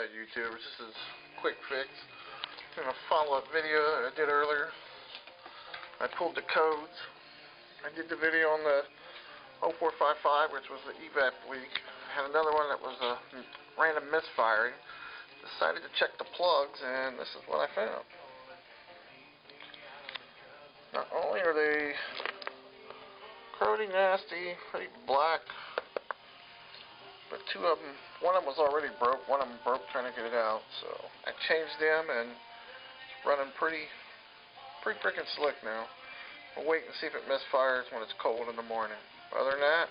Alright YouTubers, this is quick fix. In a follow-up video that I did earlier, I pulled the codes. I did the video on the 0455, which was the evap leak. I had another one that was a random misfiring. Decided to check the plugs, and this is what I found. Not only are they pretty nasty, pretty black, but two of them, one of them was already broke, one of them broke trying to get it out, so I changed them and it's running pretty freaking slick now. We'll wait and see if it misfires when it's cold in the morning. Other than that,